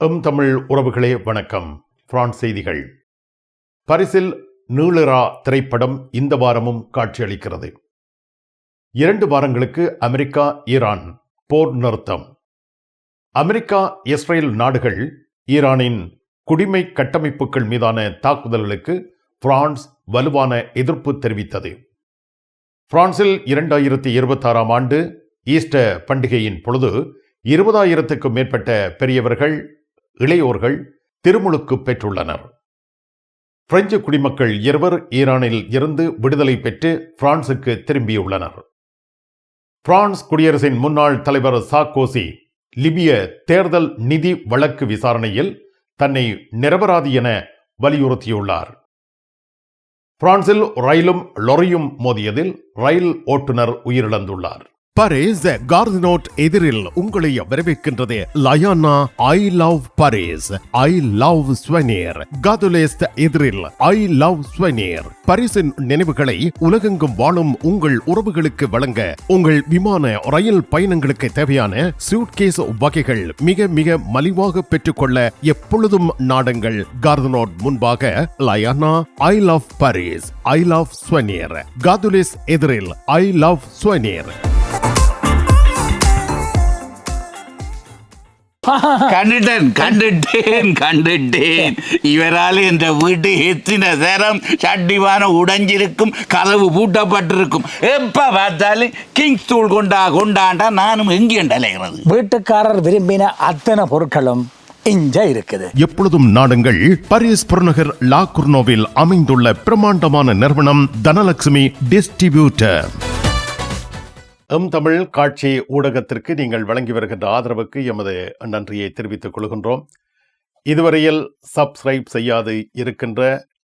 தமிழ் உறவுகளே வணக்கம். பிரான்ஸ் செய்திகள். பாரிஸில் நீளிரா திரைப்படம் இந்த வாரமும் காட்சியளிக்கிறது. 2 வாரங்களுக்கு அமெரிக்கா ஈரான் போர் நிறுத்தம். அமெரிக்கா இஸ்ரேல் நாடுகள் ஈரானின் குடிமை கட்டமைப்புகள் மீதான தாக்குதல்களுக்கு பிரான்ஸ் வலுவான எதிர்ப்பு தெரிவித்தது. பிரான்சில் 2026ஆம் ஆண்டு ஈஸ்டர் பண்டிகையின் பொழுது 20,000க்கும் மேற்பட்ட பெரியவர்கள் இளையோர்கள் திருமுழுக்கு பெற்றுள்ளனர். பிரெஞ்சு குடிமக்கள் 2 ஈரானில் இருந்து விடுதலை பெற்று பிரான்சுக்கு திரும்பியுள்ளனர். பிரான்ஸ் குடியரசின் முன்னாள் தலைவர் சார்க்கோசி லிபிய தேர்தல் நிதி வழக்கு விசாரணையில் தன்னை நிரபராதி என வலியுறுத்தியுள்ளார். பிரான்சில் ரயிலும் லொரியும் மோதியதில் ரயில் ஓட்டுநர் உயிரிழந்துள்ளார். பாரிஸ் கார்தினோட் எதிரில் உங்களை வரவேற்கின்றது லயானா I love Paris, I love souvenir. காதுலேஸ்ட் எதிரில் ஐ லவ் ஸ்வெனிர். பாரிஸின் நினைவுகளை உலகெங்கும் வாழும் உங்கள் உறவுகளுக்கு வழங்க உங்கள் விமான ரயில் பயணங்களுக்கு தேவையான சூட்கேஸ் வகைகள் மிக மிக மலிவாக பெற்றுக்கொள்ள எப்பொழுதும் நாடுங்கள் கார்தினோட் முன்பாக லயானா I love Paris, I love souvenir. காதுலேஸ் எதிரில் ஐ லவ் ஸ்வெனிர். கண்டுட்டேன். இவரால் என்ற வீட்டு எத்தின நேரம் சட்டிவான உடைஞ்சிருக்கும், கதவு பூட்டப்பட்டிருக்கும். எப்ப பார்த்தாலும் கிங்ஸ் தூள் கொண்டாண்டா நானும் எங்கேண்டலைகிறது. வீட்டுக்காரர் விரும்பின அத்தனை பொருட்களும் இங்க இருக்குது. எப்பொழுதும் நாடுங்கள் பாரிஸ் புறநகர் லா குர்னோவில் அமைந்துள்ள பிரமாண்டமான நிறுவனம் தனலட்சுமி டிஸ்ட்ரிபியூட்டர். தமிழ் காட்சி ஊடகத்திற்கு நீங்கள் வழங்கி வருகின்ற ஆதரவுக்கு எமது நன்றியை தெரிவித்துக் கொள்கின்றோம். இதுவரையில் சப்ஸ்கிரைப் செய்யாது இருக்கின்ற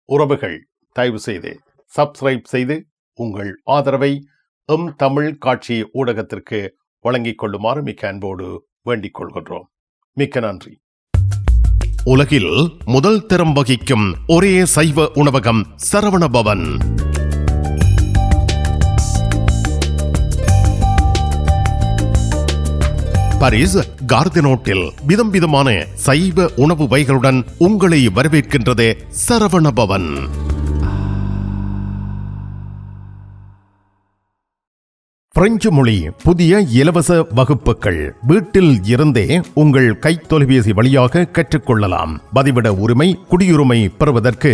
உறவுகள் தயவு செய்து சப்ஸ்கிரைப் செய்து உங்கள் ஆதரவை தமிழ் காட்சி ஊடகத்திற்கு வழங்கிக் கொள்ளுமாறு மிக்க அன்போடு வேண்டிக் கொள்கின்றோம். மிக்க நன்றி. உலகில் முதல் தரம் வகிக்கும் ஒரே சைவ உணவகம் சரவணபவன். பாரிஸ் கார்தினோட்டில் விதம் விதமான சைவ உணவு வகைகளுடன் உங்களை வரவேற்கின்றது சரவணபவன். பிரெஞ்சு மொழி புதிய இலவச வகுப்புகள் வீட்டில் இருந்தே உங்கள் கைத்தொலைபேசி வழியாக கற்றுக்கொள்ளலாம். பதிவிட உரிமை, குடியுரிமை பெறுவதற்கு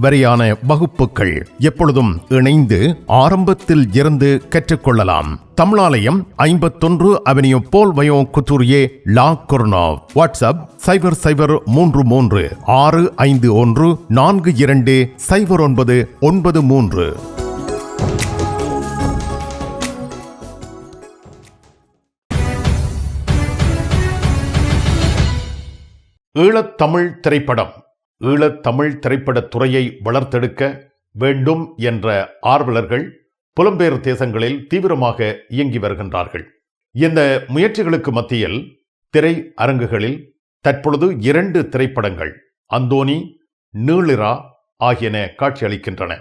வரையான வகுப்புகள் எப்பொழுதும் இணைந்து ஆரம்பத்தில் இருந்து கற்றுக்கொள்ளலாம். தமிழாலயம் 51 அவென்யூ போல் வயோ குத்தூரியே லா குர்னோவ். வாட்ஸ்அப் 0033 651 42 0993. ஈழத்தமிழ் திரைப்படம். ஈழத்தமிழ் திரைப்படத் துறையை வளர்த்தெடுக்க வேண்டும் என்ற ஆர்வலர்கள் புலம்பெயர் தேசங்களில் தீவிரமாக இயங்கி வருகின்றார்கள். இந்த முயற்சிகளுக்கு மத்தியில் திரை அரங்குகளில் தற்பொழுது 2 திரைப்படங்கள் அந்தோனி, நீளிரா ஆகியன காட்சியளிக்கின்றன.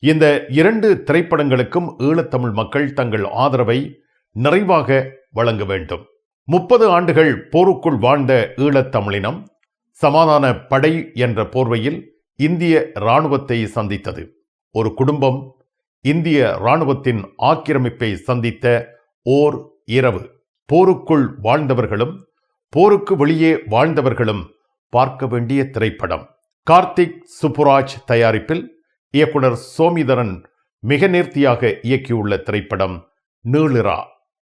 இந்த 2 திரைப்படங்களுக்கும் ஈழத்தமிழ் மக்கள் தங்கள் ஆதரவை நிறைவாக வழங்க வேண்டும். 30 ஆண்டுகள் போருக்குள் வாழ்ந்த ஈழத்தமிழினம் சமாதான படை என்ற போர்வையில் இந்திய இராணுவத்தை சந்தித்தது. ஒரு குடும்பம் இந்திய இராணுவத்தின் ஆக்கிரமிப்பை சந்தித்த ஓர் இரவு. போருக்குள் வாழ்ந்தவர்களும் போருக்கு வெளியே வாழ்ந்தவர்களும் பார்க்க வேண்டிய திரைப்படம். கார்த்திக் சுப்புராஜ் தயாரிப்பில் இயக்குனர் சோமிதரன் மிக நேர்த்தியாக இயக்கியுள்ள திரைப்படம் நீளிரா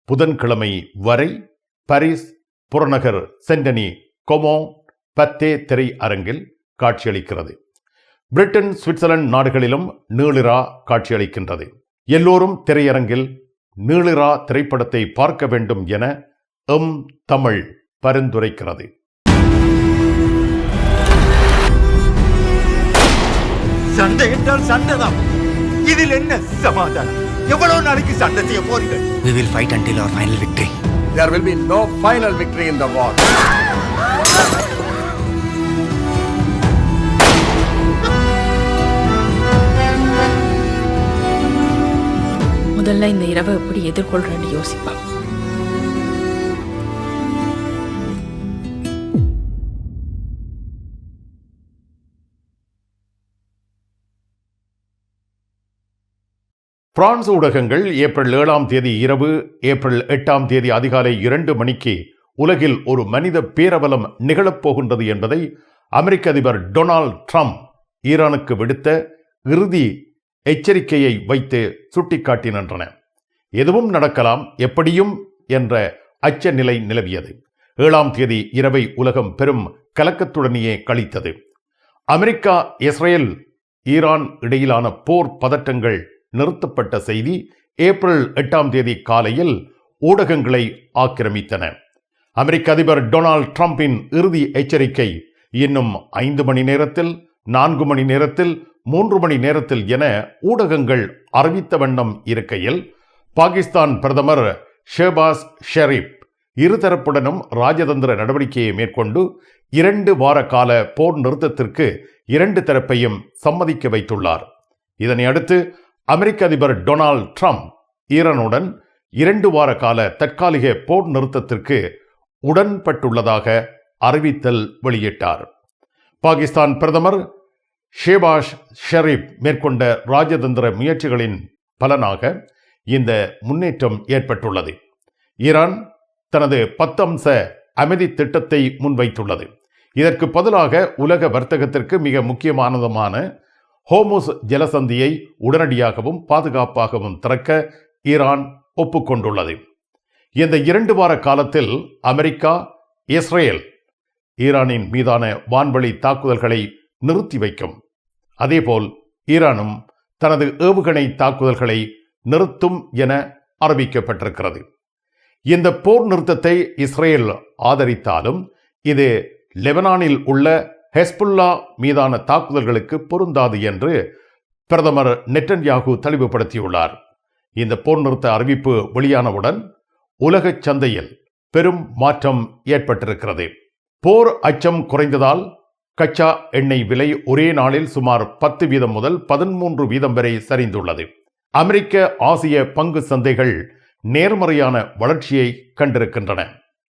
புதன்கிழமை வரை பாரிஸ் புறநகர் சென்டனி கொமோன் பத்தே திரை அரங்கில் காட்சியளிக்கிறது. பிரிட்டன், சுவிட்சர்லாந்து நாடுகளிலும் நீளிரா காட்சியளிக்கின்றது. எல்லோரும் திரையரங்கில் நீளிரா திரைப்படத்தை பார்க்க வேண்டும் என தமிழ் பரிந்துரைக்கிறது. சண்டை என்றால் சண்டைதான். இதில் என்ன சமாதானம்? எவ்வளவு நாளைக்கு சண்டை செய்ய போறீர்கள்? We will fight until our final victory. There will be no final victory in the war. முதல்ல இந்த இரவை எப்படி எதிர்கொள்றேன்னு யோசிப்பா. பிரான்ஸ் ஊடகங்கள் ஏப்ரல் 7ஆம் தேதி இரவு, ஏப்ரல் 8ஆம் தேதி அதிகாலை 2 மணிக்கு உலகில் ஒரு மனித பேரவலம் நிகழப்போகின்றது என்பதை அமெரிக்க அதிபர் டொனால்ட் ட்ரம்ப் ஈரானுக்கு விடுத்த இறுதி எச்சரிக்கையை வைத்து சுட்டிக்காட்டினன்றன. எதுவும் நடக்கலாம், எப்படியும் என்ற அச்ச நிலை நிலவியது. 7ஆம் தேதி இரவை உலகம் பெரும் கலக்கத்துடனேயே கழித்தது. அமெரிக்கா, இஸ்ரேல், ஈரான் இடையிலான போர் பதட்டங்கள் நிறுத்தப்பட்ட செய்தி ஏப்ரல் 8ஆம் தேதி காலையில் ஊடகங்களை ஆக்கிரமித்தன. அமெரிக்க அதிபர் டொனால்ட் ட்ரம்பின் இறுதி எச்சரிக்கை இன்னும் 5 மணி நேரத்தில், 4 மணி நேரத்தில், 3 மணி நேரத்தில் என ஊடகங்கள் அறிவித்த வண்ணம் இருக்கையில், பாகிஸ்தான் பிரதமர் ஷெஹபாஸ் ஷெரீப் இருதரப்புடனும் ராஜதந்திர நடவடிக்கையை மேற்கொண்டு 2 வார கால போர் நிறுத்தத்திற்கு 2 தரப்பையும் சம்மதிக்க வைத்துள்ளார். இதனை அடுத்து அமெரிக்க அதிபர் டொனால்ட் ட்ரம்ப் ஈரானுடன் 2 வார கால தற்காலிக போர் நிறுத்தத்திற்கு உடன்பட்டுள்ளதாக அறிவித்தல் வெளியிட்டார். பாகிஸ்தான் பிரதமர் ஷெஹபாஸ் ஷெரீப் மேற்கொண்ட ராஜதந்திர முயற்சிகளின் பலனாக இந்த முன்னேற்றம் ஏற்பட்டுள்ளது. ஈரான் தனது 10 அம்ச அமைதி திட்டத்தை முன்வைத்துள்ளது. இதற்கு பதிலாக உலக வர்த்தகத்திற்கு மிக முக்கியமானதுமான ஹோர்முஸ் ஜலசந்தியை உடனடியாகவும் பாதுகாப்பாகவும் திறக்க ஈரான் ஒப்புக்கொண்டுள்ளது. இந்த 2 வார காலத்தில் அமெரிக்கா, இஸ்ரேல் ஈரானின் மீதான வான்வழி தாக்குதல்களை நிறுத்தி வைக்கும். அதேபோல் ஈரானும் தனது ஏவுகணை தாக்குதல்களை நிறுத்தும் என அறிவிக்கப்பட்டிருக்கிறது. இந்த போர் நிறுத்தத்தை இஸ்ரேல் ஆதரித்தாலும் இது லெபனானில் உள்ள ஹெஸ்புல்லா மீதான தாக்குதல்களுக்கு பொருந்தாது என்று பிரதமர் நெட்டன்யாகு தெளிவுபடுத்தியுள்ளார். இந்த போர் நிறுத்த அறிவிப்பு வெளியானவுடன் உலக சந்தையில் பெரும் மாற்றம் ஏற்பட்டிருக்கிறது. போர் அச்சம் குறைந்ததால் கச்சா எண்ணெய் விலை ஒரே நாளில் சுமார் 10% முதல் 13% வரை சரிந்துள்ளது. அமெரிக்க, ஆசிய பங்கு சந்தைகள் நேர்மறையான வளர்ச்சியை கண்டிருக்கின்றன.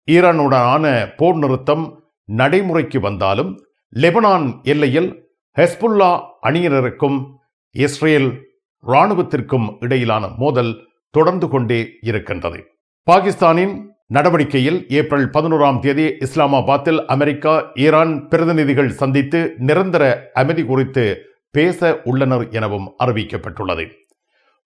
ஈரானுடனான போர் நிறுத்தம் நடைமுறைக்கு வந்தாலும் லெபனான் எல்லையில் ஹெஸ்புல்லா அணியினருக்கும் இஸ்ரேல் இராணுவத்திற்கும் இடையிலான மோதல் தொடர்ந்து கொண்டே இருக்கின்றது. பாகிஸ்தானின் நடவடிக்கையில் ஏப்ரல் 11ஆம் தேதி இஸ்லாமாபாத்தில் அமெரிக்கா, ஈரான் பிரதிநிதிகள் சந்தித்து நிரந்தர அமைதி குறித்து பேச உள்ளனர் எனவும் அறிவிக்கப்பட்டுள்ளது.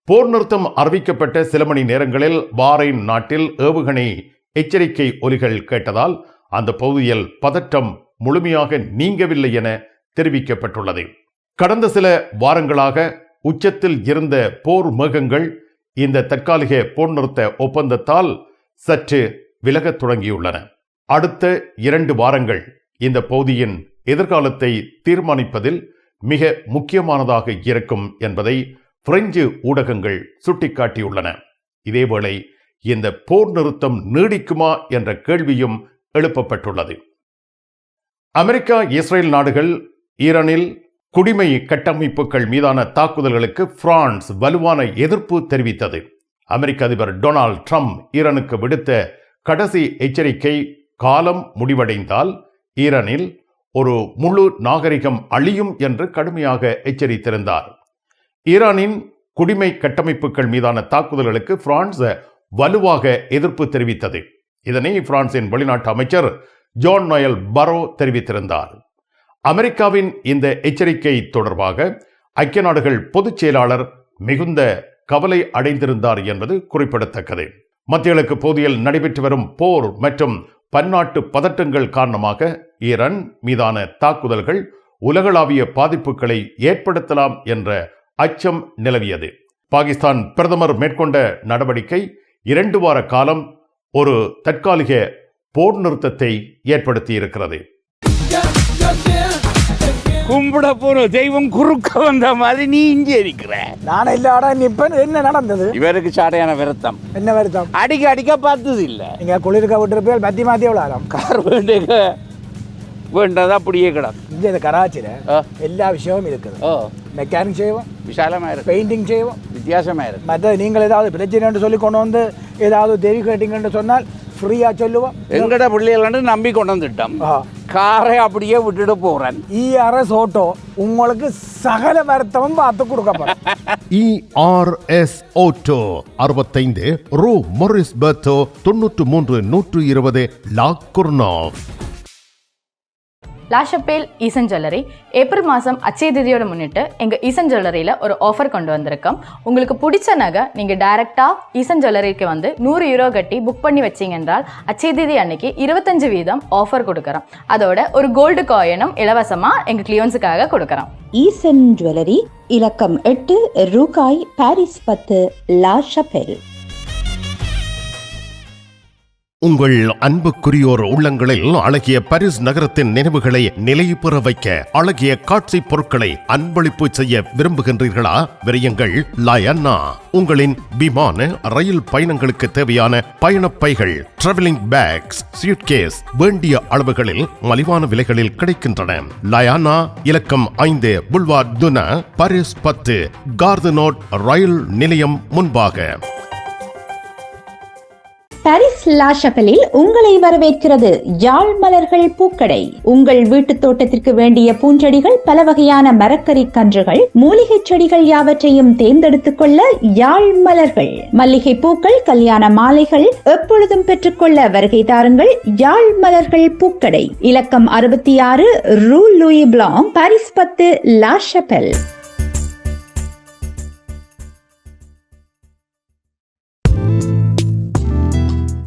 போர் நிறுத்தம் அறிவிக்கப்பட்ட சில மணி நேரங்களில் பாரைன் நாட்டில் ஏவுகணை எச்சரிக்கை ஒலிகள் கேட்டதால் அந்த பகுதியில் பதற்றம் முழுமையாக நீங்கவில்லை என தெரிவிக்கப்பட்டுள்ளது. கடந்த சில வாரங்களாக உச்சத்தில் இருந்த போர் மேகங்கள் இந்த தற்காலிக போர் நிறுத்த ஒப்பந்தத்தால் சற்று விலகத் தொடங்கியுள்ளன. அடுத்த 2 வாரங்கள் இந்த பகுதியின் எதிர்காலத்தை தீர்மானிப்பதில் மிக முக்கியமானதாக இருக்கும் என்பதை பிரெஞ்சு ஊடகங்கள் சுட்டிக்காட்டியுள்ளன. இதேவேளை இந்த போர் நிறுத்தம் நீடிக்குமா என்ற கேள்வியும் எழுப்பப்பட்டுள்ளது. அமெரிக்கா, இஸ்ரேல் நாடுகள் ஈரானில் குடிமை கட்டமைப்புகள் மீதான தாக்குதல்களுக்கு பிரான்ஸ் வலுவான எதிர்ப்பு தெரிவித்தது. அமெரிக்க அதிபர் டொனால்ட் ட்ரம்ப் ஈரானுக்கு விடுத்த கடைசி எச்சரிக்கை காலம் முடிவடைந்தால் ஈரானில் ஒரு முழு நாகரிகம் அழியும் என்று கடுமையாக எச்சரித்திருந்தார். ஈரானின் குடிமை கட்டமைப்புகள் மீதான தாக்குதல்களுக்கு பிரான்ஸ் வலுவாக எதிர்ப்பு தெரிவித்தது. இதனை பிரான்சின் வெளிநாட்டு அமைச்சர் ஜான் நோயல் பரோ தெரிவித்திருந்தார். அமெரிக்காவின் இந்த எச்சரிக்கை தொடர்பாக ஐக்கிய நாடுகள் பொதுச் செயலாளர் மிகுந்த கவலை அடைந்திருந்தார் என்பது குறிப்பிடத்தக்கது. மத்திய கிழக்கு பகுதியில் நடைபெற்று வரும் போர் மற்றும் பன்னாட்டு பதட்டங்கள் காரணமாக ஈரான் மீதான தாக்குதல்கள் உலகளாவிய பாதிப்புகளை ஏற்படுத்தலாம் என்ற அச்சம் நிலவியது. பாகிஸ்தான் பிரதமர் மேற்கொண்ட நடவடிக்கை 2 வார காலம் ஒரு தற்காலிக போர் நிறுத்தத்தை ஏற்படுத்தி இருக்கிறது. கும்பிட போற தெய்வம் குறுக்க வந்த மாதிரி நீ இங்கே இருக்கிற. நானும் இல்லாடா நிப்பேன். என்ன நடந்தது? இவருக்கு சாடையான வருத்தம். என்ன வருத்தம்? அடிக்க பார்த்தது இல்ல. நீங்க குளிர்க்க விட்டுருப்பேன். மாத்தி எவ்வளோ கார் வேண்டதா அப்படியே கிடக்கும். இங்கே கராச்சியில் எல்லா விஷயமும் இருக்குது. மெக்கானிக் செய்வோம், விசாலமாக இருக்கு. பெயிண்டிங் செய்வோம், வித்தியாசமாக இருக்கு. மற்ற நீங்கள் ஏதாவது பிரச்சனை சொல்லி கொண்டு வந்து ஏதாவது தெரி கேட்டீங்கன்னு சொன்னால் ஃப்ரீயாக சொல்லுவோம். எங்கட பிள்ளைகள் நம்பி கொண்டு வந்துட்டோம். காரை அப்படியே விட்டுட்டு போறேன். ERS ஆட்டோ உங்களுக்கு சகல வருத்தமும் பார்த்து கொடுக்கப்படும். ERS ஆட்டோ 65 ரூ மொரிஸ் பெர்த்தோ 93 120 லா குர்னாஃப். லா ஷப்பேல் ஈசன் ஜுவல்லரி ஏப்ரல் மாதம் அச்சய திதியோட முன்னிட்டு எங்கள் ஈசன் ஜுவல்லரியில் ஒரு ஆஃபர் கொண்டு வந்திருக்கோம். உங்களுக்கு பிடிச்ச நகை நீங்கள் டைரெக்டாக ஈசன் ஜுவல்லரிக்கு வந்து €100 கட்டி புக் பண்ணி வச்சிங்க என்றால் அச்சய திதி அன்னைக்கு 25% ஆஃபர் கொடுக்குறோம். அதோட ஒரு கோல்டு காயினும் இலவசமாக எங்கள் கிளியன்ஸுக்காக கொடுக்குறோம். ஈசன் ஜுவல்லரி, இலக்கம் 8, ரூகாய், பாரிஸ் 10, லா ஷப்பேல். உங்கள் அன்புக்குரியோர் உள்ளங்களில் அழகிய பாரிஸ் நகரத்தின் நினைவுகளை நிலைபெற வைக்க அழகிய காட்சி பொருட்களை அன்பளிப்பு செய்ய விரும்புகின்றீர்களா? விரையுங்கள் லயன்னா. உங்களின் விமான ரயில் பயணங்களுக்கு தேவையான பயணப்பைகள், டிராவலிங் பேக்ஸ், சூட்கேஸ் வேண்டிய அளவுகளில் மலிவான விலைகளில் கிடைக்கின்றன. லயானா, இலக்கம் 5, புல்வார்ட் துனா, பாரிஸ் 10, கார்தனோட் ரயில் நிலையம் முன்பாக. பாரிஸ் லா ஷப்பலில் உங்களை வரவேற்கிறது யாழ் மலர்கள் பூக்கடை. உங்கள் வீட்டு தோட்டத்திற்கு வேண்டிய பூஞ்செடிகள், பல வகையான மரக்கறி கன்றுகள், மூலிகை செடிகள் யாவற்றையும் தேர்ந்தெடுத்துக் கொள்ள யாழ் மலர்கள். மல்லிகை பூக்கள், கல்யாண மாலைகள் எப்பொழுதும் பெற்றுக்கொள்ள வருகை தாருங்கள் யாழ் மலர்கள் பூக்கடை. இலக்கம் 66 ரூ லூயி பிளாங், பாரிஸ் 10, லா ஷப்பல்.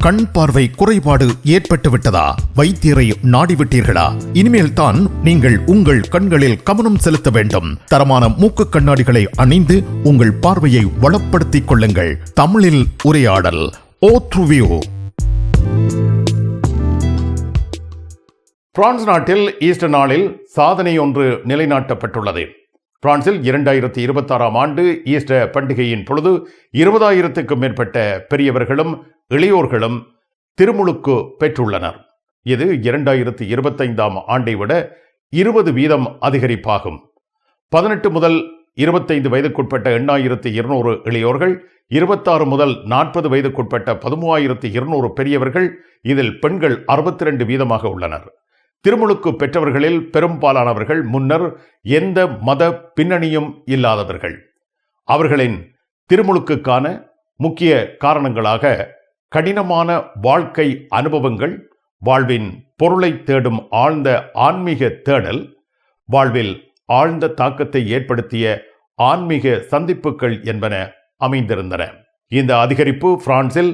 கண் பார்வை குறைபாடு ஏற்பட்டு விட்டதா? வைத்தியரை நாடிவிட்டீர்களா? இனிமேல் தான் நீங்கள் உங்கள் கண்களில் கவனம் செலுத்த வேண்டும். தரமான மூக்கு கண்ணாடிகளை அணிந்து உங்கள் பார்வையை வளப்படுத்திக் கொள்ளுங்கள். தமிழில் உரையாடல் ஓத்ருவியூ. பிரான்ஸ் நாட்டில் ஈஸ்டர் நாளில் சாதனை ஒன்று நிலைநாட்டப்பட்டுள்ளது. பிரான்சில் 2026ஆம் ஆண்டு ஈஸ்டர் பண்டிகையின் பொழுது 20,000க்கும் மேற்பட்ட பெரியவர்களும் இளையோர்களும் திருமுழுக்கு பெற்றுள்ளனர். இது 2025ஆம் ஆண்டை விட 20% அதிகரிப்பாகும். 18 முதல் 25 வயதுக்குட்பட்ட 8,200 இளையோர்கள், 26 முதல் 40 வயதுக்குட்பட்ட 13,200 பெரியவர்கள், இதில் பெண்கள் 62% உள்ளனர். திருமுழுக்கு பெற்றவர்களில் பெரும்பாலானவர்கள் முன்னர் எந்த மத பின்னணியும் இல்லாதவர்கள். அவர்களின் திருமுழுக்குக்கான முக்கிய காரணங்களாக கடினமான வாழ்க்கை அனுபவங்கள், வாழ்வின் பொருளை தேடும் ஆழ்ந்த ஆன்மீக தேடல், வாழ்வில் ஆழ்ந்த தாக்கத்தை ஏற்படுத்திய ஆன்மீக சந்திப்புகள் என்பன அமைந்திருந்தன. இந்த அதிகரிப்பு பிரான்சில்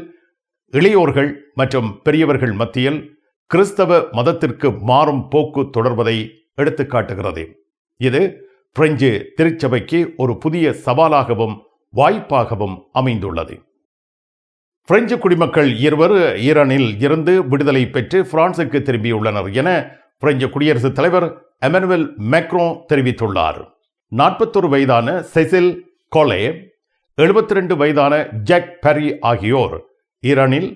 இளையோர்கள் மற்றும் பெரியவர்கள் மத்தியில் கிறிஸ்தவ மதத்திற்கு மாறும் போக்கு தொடர்வதை எடுத்துக்காட்டுகிறது. இது பிரெஞ்சு திருச்சபைக்கு ஒரு புதிய சவாலாகவும் வாய்ப்பாகவும் அமைந்துள்ளது. பிரெஞ்சு குடிமக்கள் 2 ஈரானில் இருந்து விடுதலை பெற்று பிரான்சுக்கு திரும்பியுள்ளனர் என பிரெஞ்சு குடியரசுத் தலைவர் எமனுவல் மேக்ரோ தெரிவித்துள்ளார். 41 வயதான செசில் கோலே, 72 வயதான ஜாக் பெரி ஆகியோர் ஈரானில்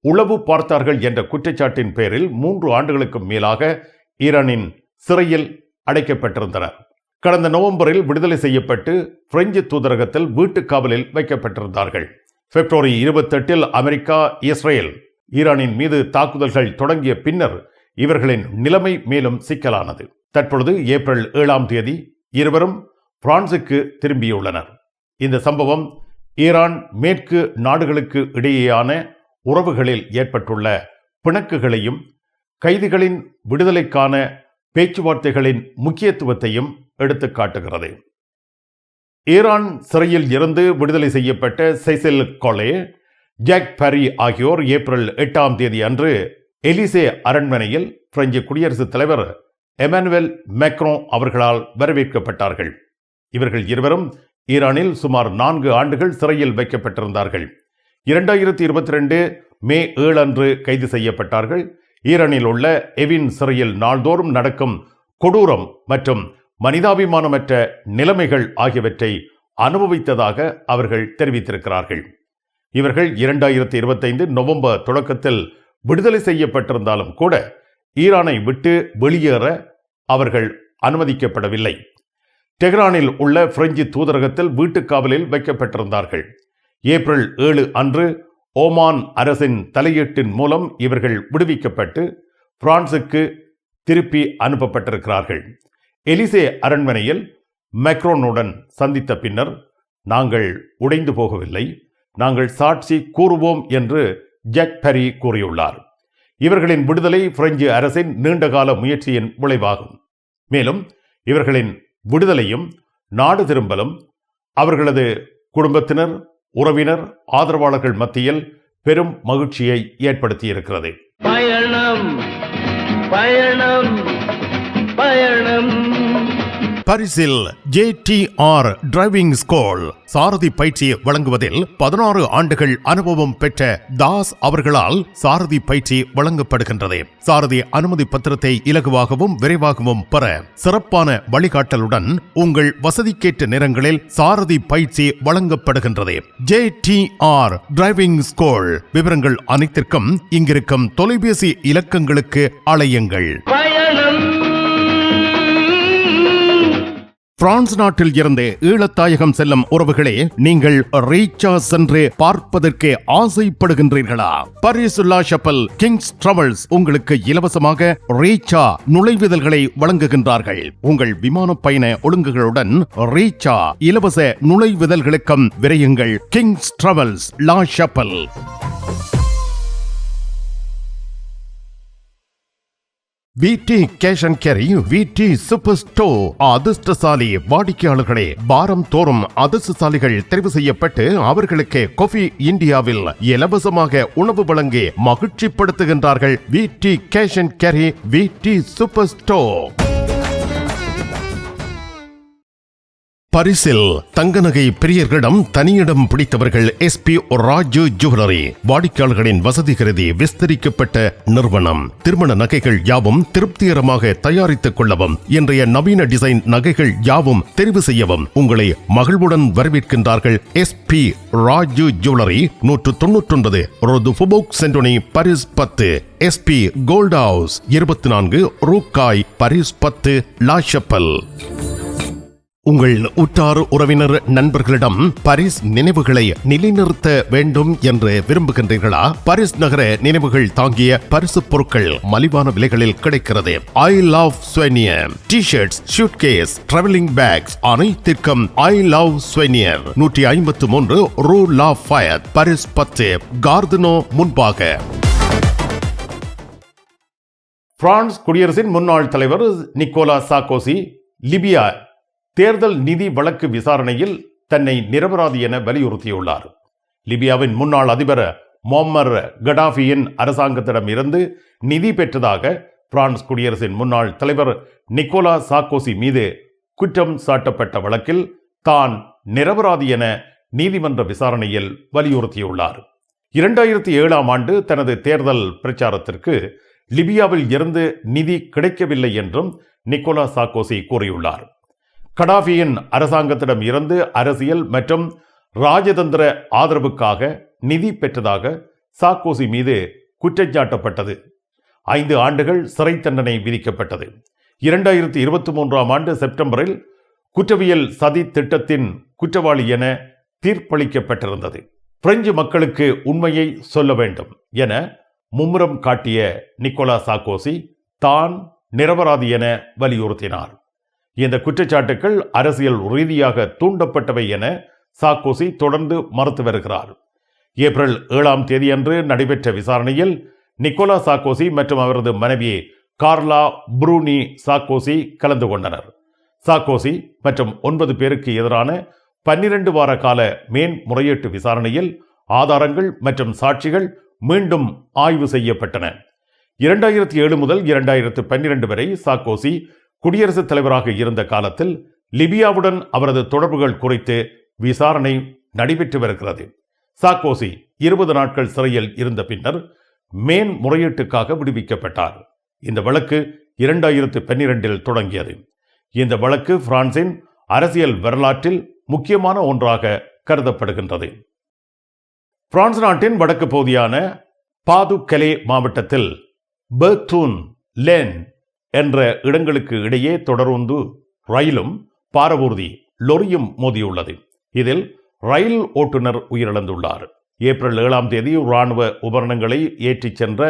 உளவு பார்த்தார்கள் என்ற குற்றச்சாட்டின் பேரில் 3 ஆண்டுகளுக்கு மேலாக ஈரானின் சிறையில் அடைக்கப்பட்டிருந்தனர். கடந்த நவம்பரில் விடுதலை செய்யப்பட்டு பிரெஞ்சு தூதரகத்தில் வீட்டு காவலில் வைக்கப்பட்டிருந்தார்கள். பிப்ரவரி 28 அமெரிக்கா, இஸ்ரேல் ஈரானின் மீது தாக்குதல்கள் தொடங்கிய பின்னர் இவர்களின் நிலைமை மேலும் சிக்கலானது. தற்பொழுது ஏப்ரல் 7 இருவரும் பிரான்சுக்கு திரும்பியுள்ளனர். இந்த சம்பவம் ஈரான் மேற்கு நாடுகளுக்கு இடையேயான உறவுகளில் ஏற்பட்டுள்ள பிணக்குகளையும் கைதிகளின் விடுதலைக்கான பேச்சுவார்த்தைகளின் முக்கியத்துவத்தையும் எடுத்து காட்டுகிறது. ஈரான் சிறையில் இருந்து விடுதலை செய்யப்பட்ட செசில் கோலே, ஜாக் பெரி ஆகியோர் ஏப்ரல் 8 அன்று எலிசே அரண்மனையில் பிரெஞ்சு குடியரசுத் தலைவர் எமனுவல் மேக்ரோ அவர்களால் வரவேற்கப்பட்டார்கள். இவர்கள் இருவரும் ஈரானில் சுமார் 4 ஆண்டுகள் சிறையில் வைக்கப்பட்டிருந்தார்கள். 2022 மே 7 அன்று கைது செய்யப்பட்டார்கள். ஈரானில் உள்ள எவின் சிறையில் நாள்தோறும் நடக்கும் கொடூரம் மற்றும் மனிதாபிமானமற்ற நிலைமைகள் ஆகியவற்றை அனுபவித்ததாக அவர்கள் தெரிவித்திருக்கிறார்கள். இவர்கள் 2025 நவம்பர் தொடக்கத்தில் விடுதலை செய்யப்பட்டிருந்தாலும் கூட ஈரானை விட்டு வெளியேற அவர்கள் அனுமதிக்கப்படவில்லை. டெஹ்ரானில் உள்ள பிரெஞ்சு தூதரகத்தில் வீட்டுக் காவலில் வைக்கப்பட்டிருந்தார்கள். ஏப்ரல் 7 அன்று ஓமான் அரசின் தலையீட்டின் மூலம் இவர்கள் விடுவிக்கப்பட்டு பிரான்சுக்கு திருப்பி அனுப்பப்பட்டிருக்கிறார்கள். எலிசே அரண்மனையில் மேக்ரோனுடன் சந்தித்த பின்னர், நாங்கள் உடைந்து போகவில்லை, நாங்கள் சாட்சி கூறுவோம் என்று ஜாக் பெரி கூறியுள்ளார். இவர்களின் விடுதலை பிரெஞ்சு அரசின் நீண்டகால முயற்சியின் விளைவாகும். மேலும் இவர்களின் விடுதலையும் நாடு திரும்பலும் அவர்களது குடும்பத்தினர், உறவினர், ஆதரவாளர்கள் மத்தியில் பெரும் மகிழ்ச்சியை ஏற்படுத்தியிருக்கிறது. பயணம் பயணம் பயணம். பரிசில் JTR டிரைவிங் ஸ்கூல் சாரதி பயிற்சி வழங்குவதில் 16 ஆண்டுகள் அனுபவம் பெற்ற தாஸ் அவர்களால் சாரதி பயிற்சி வழங்கப்படுகின்றது. சாரதி அனுமதி பத்திரத்தை இலகுவாகவும் விரைவாகவும் பெற சிறப்பான வழிகாட்டலுடன் உங்கள் வசதிக்கேற்ற நேரங்களில் சாரதி பயிற்சி வழங்கப்படுகின்றது. JTR driving school. விவரங்கள் அனைத்திற்கும் இங்கிருக்கும் தொலைபேசி இலக்கங்களுக்கு அழையுங்கள். பிரான்ஸ் நாட்டில் இருந்து ஈழத்தாயகம் செல்லும் உறவுகளே, நீங்கள் ரீச்சா சென்று பார்ப்பதற்கு ஆசைப்படுகின்றீர்களா? பாரிஸ் லா ஷப்பல் கிங்ஸ் டிராவல்ஸ் உங்களுக்கு இலவசமாக ரீச்சா நுழைவுதல்களை வழங்குகின்றார்கள். உங்கள் விமான பயண ஒழுங்குகளுடன் ரீச்சா இலவச நுழைவுதல்களுக்கும் விரையுங்கள். Kings Travels La Chapelle. VT cash and carry, VT super store. அதிர்ஷ்டசாலி வாடிக்கையாளர்களே, வாரம் தோறும் அதிர்ஷ்டசாலிகள் தெரிவு செய்யப்பட்டு அவர்களுக்கு காஃபி இந்தியாவில் இலவசமாக உணவு வழங்கி மகிழ்ச்சிப்படுத்துகின்றார்கள். VT cash and carry, VT super store. பரிசில் தங்க நகை பிரியர்களிடம் தனியிடம் பிடித்தவர்கள் SP ராஜு ஜுவல்லரி. வாடிக்கையாளர்களின் வசதி கருதி விஸ்தரிக்கப்பட்ட நிறுவனம். திருமண நகைகள் யாவும் திருப்திகரமாக தயாரித்துக் கொள்ளவும், இன்றைய நவீன டிசைன் நகைகள் யாவும் தெரிவு செய்யவும் உங்களை மகிழ்வுடன் வரவேற்கின்றார்கள். SP Raju jewellery, 199 rue du Faubourg Saint Denis, Paris 10. SP gold house, 24 ரூகாய், பாரிஸ் 10, லா ஷப்பல். உங்கள் உற்றார் உறவினர் நண்பர்களிடம் பாரிஸ் நினைவுகளை நிலைநிறுத்த வேண்டும் என்று விரும்புகின்றீர்களா? பாரிஸ் நகர நினைவுகள் தாங்கிய பரிசு பொருட்கள் மலிவான விலைகளில் கிடைக்கிறது. I love souvenir T-shirts, suitcase, travelling packs அனைத்திற்கும் ஐ லவ் ஸ்வெனியர், 153 ரூ லா ஃபயத், பாரிஸ் 10, கார்தனோ முன்பாக. பிரான்ஸ் குடியரசின் முன்னாள் தலைவர் நிக்கோலா சார்க்கோசி லிபியா தேர்தல் நிதி வழக்கு விசாரணையில் தன்னை நிரபராதி என வலியுறுத்தியுள்ளார். லிபியாவின் முன்னாள் அதிபர் மொம்மர் கடாஃபியின் அரசாங்கத்திடம் இருந்து நிதி பெற்றதாக பிரான்ஸ் குடியரசின் முன்னாள் தலைவர் நிக்கோலா சார்க்கோசி மீது குற்றம் சாட்டப்பட்ட வழக்கில் தான் நிரபராதி என நீதிமன்ற விசாரணையில் வலியுறுத்தியுள்ளார். 2007ஆம் ஆண்டு தனது தேர்தல் பிரச்சாரத்திற்கு லிபியாவில் இருந்து நிதி கிடைக்கவில்லை என்றும் நிக்கோலா சார்க்கோசி கூறியுள்ளார். கடாஃபியின் அரசாங்கத்திடம் இருந்து அரசியல் மற்றும் ராஜதந்திர ஆதரவுக்காக நிதி பெற்றதாக சார்க்கோசி மீது குற்றஞ்சாட்டப்பட்டது. 5 ஆண்டுகள் சிறை தண்டனை விதிக்கப்பட்டது. 2023ஆம் ஆண்டு செப்டம்பரில் குற்றவியல் சதி திட்டத்தின் குற்றவாளி என தீர்ப்பளிக்கப்பட்டிருந்தது. பிரெஞ்சு மக்களுக்கு உண்மையை சொல்ல வேண்டும் என மும்முரம் காட்டிய நிக்கோலா சார்க்கோசி தான் நிரபராதி என வலியுறுத்தினார். இந்த குற்றச்சாட்டுகள் அரசியல் ரீதியாக தூண்டப்பட்டவை என சார்க்கோசி தொடர்ந்து மறுத்து வருகிறார். ஏப்ரல் 7ஆம் தேதியன்று நடைபெற்ற விசாரணையில் நிக்கோலா சார்க்கோசி மற்றும் அவரது மனைவி கார்லா ப்ரூனி சார்க்கோசி கலந்து கொண்டனர். சார்க்கோசி மற்றும் 9 பேருக்கு எதிரான 12 வார கால மேன்முறையீட்டு விசாரணையில் ஆதாரங்கள் மற்றும் சாட்சிகள் மீண்டும் ஆய்வு செய்யப்பட்டன. 2007 முதல் 2012 வரை சார்க்கோசி குடியரசுத் தலைவராக இருந்த காலத்தில் லிபியாவுடன் அவரது தொடர்புகள் குறித்து விசாரணை நடைபெற்று வருகிறது. சார்க்கோசி 20 நாட்கள் சிறையில் இருந்த பின்னர் மேன்முறையீட்டுக்காக விடுவிக்கப்பட்டார். இந்த வழக்கு 2012இல் தொடங்கியது. இந்த வழக்கு பிரான்சின் அரசியல் வரலாற்றில் முக்கியமான ஒன்றாக கருதப்படுகின்றது. பிரான்ஸ் நாட்டின் வடக்கு பகுதியான பாது-கலே மாவட்டத்தில் பெர்தூன், லேன் என்ற இடங்களுக்கு இடையே தொடருந்து ரயிலும் பாரவூர்தி லொரியும் மோதியுள்ளது. இதில் ரயில் ஓட்டுநர் உயிரிழந்துள்ளார். ஏப்ரல் 7ஆம் தேதி இராணுவ உபகரணங்களை ஏற்றிச் சென்ற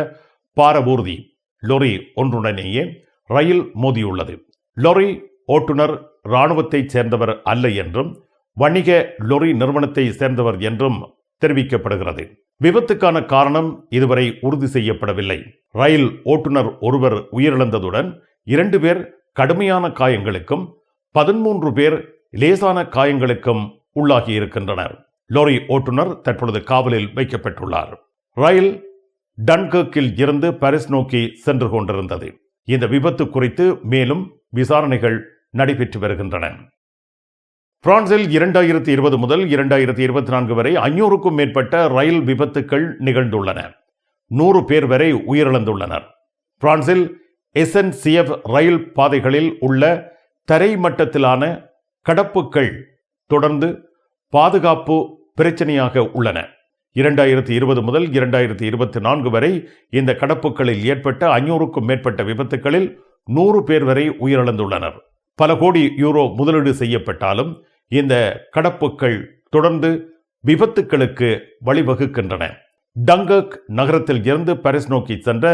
பாரவூர்தி லொரி ஒன்றுடனேயே ரயில் மோதியுள்ளது. லொரி ஓட்டுநர் இராணுவத்தைச் சேர்ந்தவர் அல்ல என்றும் வணிக லொரி நிறுவனத்தை சேர்ந்தவர் என்றும் தெரிவிக்கப்படுகிறது. விபத்துக்கான காரணம் இதுவரை உறுதி செய்யப்படவில்லை. ரயில் ஓட்டுநர் ஒருவர் உயிரிழந்ததுடன் 2 பேர் கடுமையான காயங்களுக்கும் 13 பேர் லேசான காயங்களுக்கும் உள்ளாகி இருக்கின்றனர். லொரி ஓட்டுநர் தற்பொழுது காவலில் வைக்கப்பட்டுள்ளார். ரயில் டன்கர்க்கில் இருந்து பாரிஸ் நோக்கி சென்று கொண்டிருந்தது. இந்த விபத்து குறித்து மேலும் விசாரணைகள் நடைபெற்று வருகின்றன. பிரான்சில் 2020 முதல் 2024 வரை 500க்கும் மேற்பட்ட ரயில் விபத்துக்கள் நிகழ்ந்துள்ளன. 100 பேர் வரை உயிரிழந்துள்ளனர். பிரான்சில் SNCF ரயில் பாதைகளில் உள்ள தரைமட்டத்திலான கடப்புகள் தொடர்ந்து பாதுகாப்பு பிரச்சனையாக உள்ளன. 2020 முதல் 2024 வரை இந்த கடப்புகளில் ஏற்பட்ட 500க்கும் மேற்பட்ட விபத்துகளில் 100 பேர் வரை உயிரிழந்துள்ளனர். பல கோடி யூரோ முதலீடு செய்யப்பட்டாலும் இந்த கடப்புகள் தொடர்ந்து விபத்துக்களுக்கு வழிவகுக்கின்றன. டங்கர்க் நகரத்தில் இருந்து பாரிஸ் நோக்கி சென்ற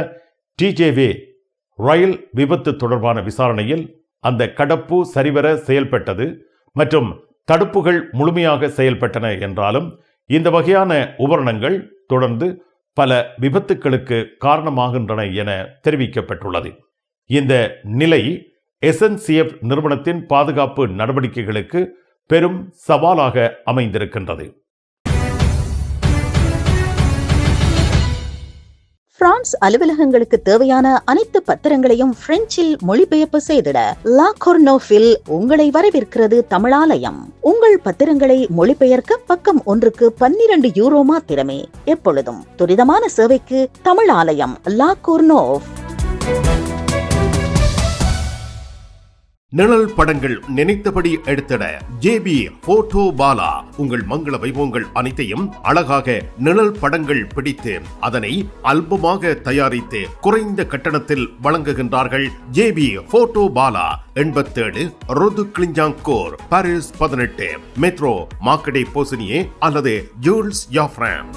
TGV ரயில் விபத்து தொடர்பான விசாரணையில் அந்த கடப்பு சரிவர செயல்பட்டது மற்றும் தடுப்புகள் முழுமையாக செயல்பட்டன என்றாலும் இந்த வகையான உபகரணங்கள் தொடர்ந்து பல விபத்துக்களுக்கு காரணமாகின்றன என தெரிவிக்கப்பட்டுள்ளது. இந்த நிலை SNCF நிறுவனத்தின் பாதுகாப்பு நடவடிக்கைகளுக்கு பெரும் சவாலாக அமைந்திருக்கின்றது. பிரான்ஸ் அலுவலகங்களுக்கு தேவையான அனைத்து பத்திரங்களையும் பிரெஞ்சில் மொழிபெயர்ப்பு செய்திட லா கொர்னோஃபில் உங்களை வரவேற்கிறது தமிழாலயம். உங்கள் பத்திரங்களை மொழிபெயர்க்க பக்கம் ஒன்றுக்கு 12 யூரோ மாத்திரமே. எப்பொழுதும் துரிதமான சேவைக்கு தமிழாலயம், லா கொர்னோஃப். நிழல் படங்கள் நினைத்தபடி எடுத்திட JB போட்டோ பாலா. உங்கள் மங்கள வைபவங்கள் அனைத்தையும் அழகாக நிழல் படங்கள் பிடித்து அதனை ஆல்பமாக தயாரித்து குறைந்த கட்டணத்தில் வழங்குகின்றார்கள். JB photo Bala. 87 rue du Clignancourt, Paris 18, metro Marcadet Poissonniers அல்லது ஜூல்ஸ் யாஃப்ரான்.